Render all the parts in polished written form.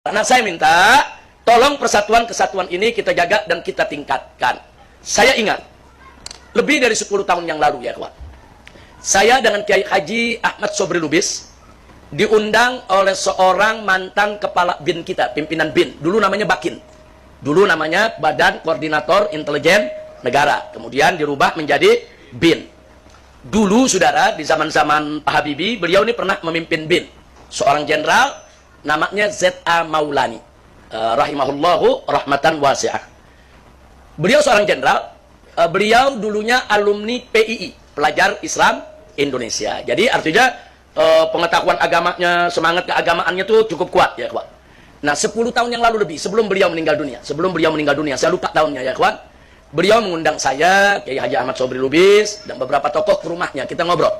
Karena saya minta, tolong persatuan kesatuan ini kita jaga dan kita tingkatkan. Saya ingat, lebih dari 10 tahun yang lalu ya kawan, saya dengan Kiai Haji Ahmad Sobri Lubis diundang oleh seorang mantan kepala BIN kita, pimpinan BIN. Dulu namanya Bakin. Dulu namanya Badan Koordinator Intelijen Negara. Kemudian dirubah menjadi BIN. Dulu saudara, di zaman-zaman Pak Habibie, beliau ini pernah memimpin BIN. Seorang jenderal, namanya Z.A. Maulani. Rahimahullahu rahmatan wasi'ah. Beliau seorang jenderal. Beliau dulunya alumni PII, Pelajar Islam Indonesia. Jadi artinya pengetahuan agamanya, semangat keagamaannya itu cukup kuat ya kawan. Nah 10 tahun yang lalu lebih, sebelum beliau meninggal dunia, saya lupa tahunnya ya kawan, beliau mengundang saya, Kiai Haji Ahmad Sobri Lubis, dan beberapa tokoh ke rumahnya, kita ngobrol.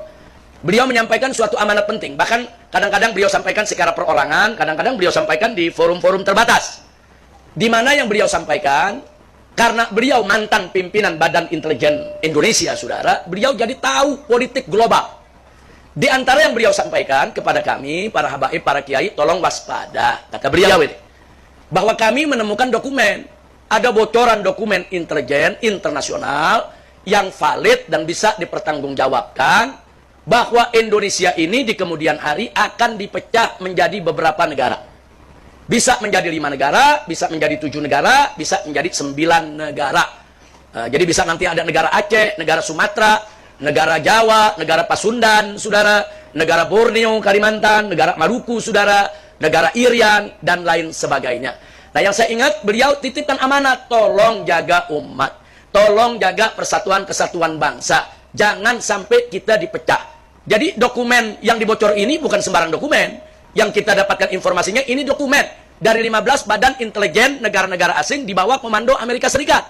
Beliau menyampaikan suatu amanat penting, bahkan kadang-kadang beliau sampaikan secara perorangan, kadang-kadang beliau sampaikan di forum-forum terbatas. Di mana yang beliau sampaikan, karena beliau mantan pimpinan Badan Intelijen Indonesia, saudara, beliau jadi tahu politik global. Di antara yang beliau sampaikan kepada kami, para habaib, para kiai, tolong waspada, kata beliau ini, bahwa kami menemukan dokumen, ada bocoran dokumen intelijen internasional yang valid dan bisa dipertanggungjawabkan, bahwa Indonesia ini di kemudian hari akan dipecah menjadi beberapa negara. Bisa menjadi 5 negara, bisa menjadi 7 negara, bisa menjadi 9 negara. Jadi bisa nanti ada negara Aceh, negara Sumatera, negara Jawa, negara Pasundan, saudara, negara Borneo, Kalimantan, negara Maluku, saudara, negara Irian, dan lain sebagainya. Nah yang saya ingat, beliau titipkan amanat, tolong jaga umat, tolong jaga persatuan kesatuan bangsa, jangan sampai kita dipecah. Jadi dokumen yang dibocor ini bukan sembarang dokumen. Yang kita dapatkan informasinya, ini dokumen dari 15 badan intelijen negara-negara asing di bawah komando Amerika Serikat.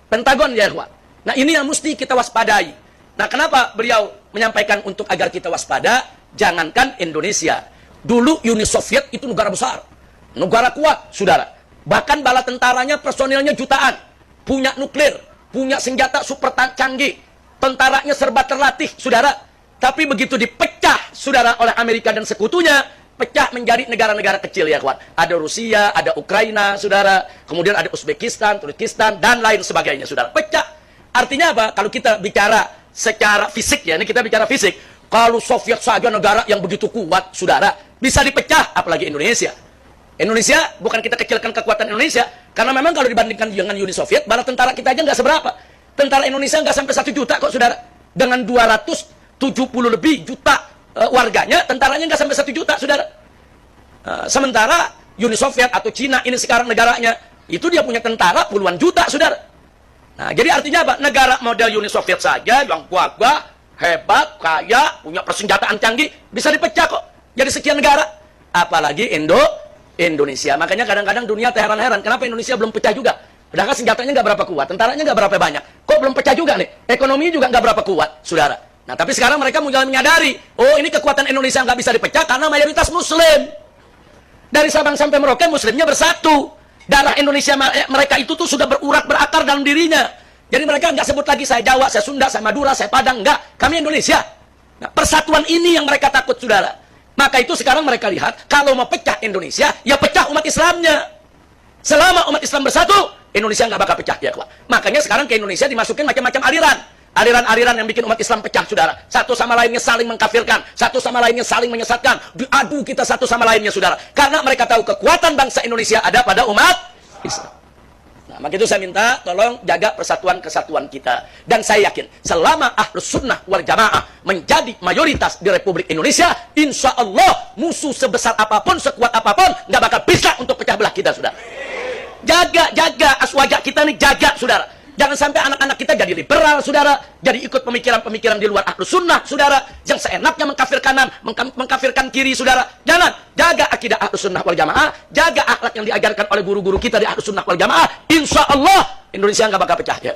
Pentagon ya kawan. Nah ini yang mesti kita waspadai. Nah kenapa beliau menyampaikan untuk agar kita waspada? Jangankan Indonesia. Dulu Uni Soviet itu negara besar. Negara kuat, saudara. Bahkan bala tentaranya, personilnya jutaan. Punya nuklir, punya senjata super canggih. Tentaranya serba terlatih, saudara. Tapi begitu dipecah, saudara, oleh Amerika dan sekutunya, pecah menjadi negara-negara kecil ya kawan. Ada Rusia, ada Ukraina, saudara. Kemudian ada Uzbekistan, Turkistan, dan lain sebagainya, saudara. Pecah. Artinya apa? Kalau kita bicara secara fisik ya, ini kita bicara fisik. Kalau Soviet saja negara yang begitu kuat, saudara, bisa dipecah, apalagi Indonesia. Indonesia, bukan kita kecilkan kekuatan Indonesia, karena memang kalau dibandingkan dengan Uni Soviet, bala tentara kita aja nggak seberapa. Tentara Indonesia nggak sampai 1 juta kok, saudara. Dengan 270 lebih juta warganya, tentaranya nggak sampai 1 juta, saudara. Sementara Uni Soviet atau Cina ini sekarang negaranya, itu dia punya tentara puluhan juta, saudara. Nah, jadi artinya apa? Negara model Uni Soviet saja, yang gagah, hebat, kaya, punya persenjataan canggih, bisa dipecah kok. Jadi sekian negara. Apalagi Indonesia. Makanya kadang-kadang dunia terheran-heran, kenapa Indonesia belum pecah juga? Padahal senjatanya nggak berapa kuat, tentaranya nggak berapa banyak. Kok belum pecah juga nih? Ekonominya juga nggak berapa kuat, saudara. Nah, tapi sekarang mereka mulai menyadari, oh ini kekuatan Indonesia nggak bisa dipecah karena mayoritas Muslim. Dari Sabang sampai Merauke, Muslimnya bersatu. Darah Indonesia mereka itu tuh sudah berurat, berakar dalam dirinya. Jadi mereka nggak sebut lagi saya Jawa, saya Sunda, saya Madura, saya Padang. Nggak, kami Indonesia. Nah, persatuan ini yang mereka takut, saudara. Maka itu sekarang mereka lihat, kalau mau pecah Indonesia, ya pecah umat Islamnya. Selama umat Islam bersatu, Indonesia nggak bakal pecah ya kawan. Makanya sekarang ke Indonesia dimasukin macam-macam aliran. Aliran-aliran yang bikin umat Islam pecah, saudara. Satu sama lainnya saling mengkafirkan, satu sama lainnya saling menyesatkan. Diadu kita satu sama lainnya, saudara. Karena mereka tahu kekuatan bangsa Indonesia ada pada umat Islam. Nah, maka itu saya minta tolong jaga persatuan kesatuan kita. Dan saya yakin selama Ahlus Sunnah wal Jamaah menjadi mayoritas di Republik Indonesia, insya Allah musuh sebesar apapun, sekuat apapun, nggak bakal bisa untuk pecah belah kita, saudara. Jaga aswaja kita nih, jaga, saudara. Jangan sampai anak-anak kita jadi liberal, saudara. Jadi ikut pemikiran-pemikiran di luar Ahlus Sunnah, saudara. Yang seenaknya mengkafir kanan, mengkafirkan kiri, saudara. Jangan. Jaga akidah Ahlus Sunnah wal Jamaah. Jaga akhlak yang diajarkan oleh guru-guru kita di Ahlus Sunnah wal Jamaah. Insya Allah Indonesia nggak bakal pecah. Ya.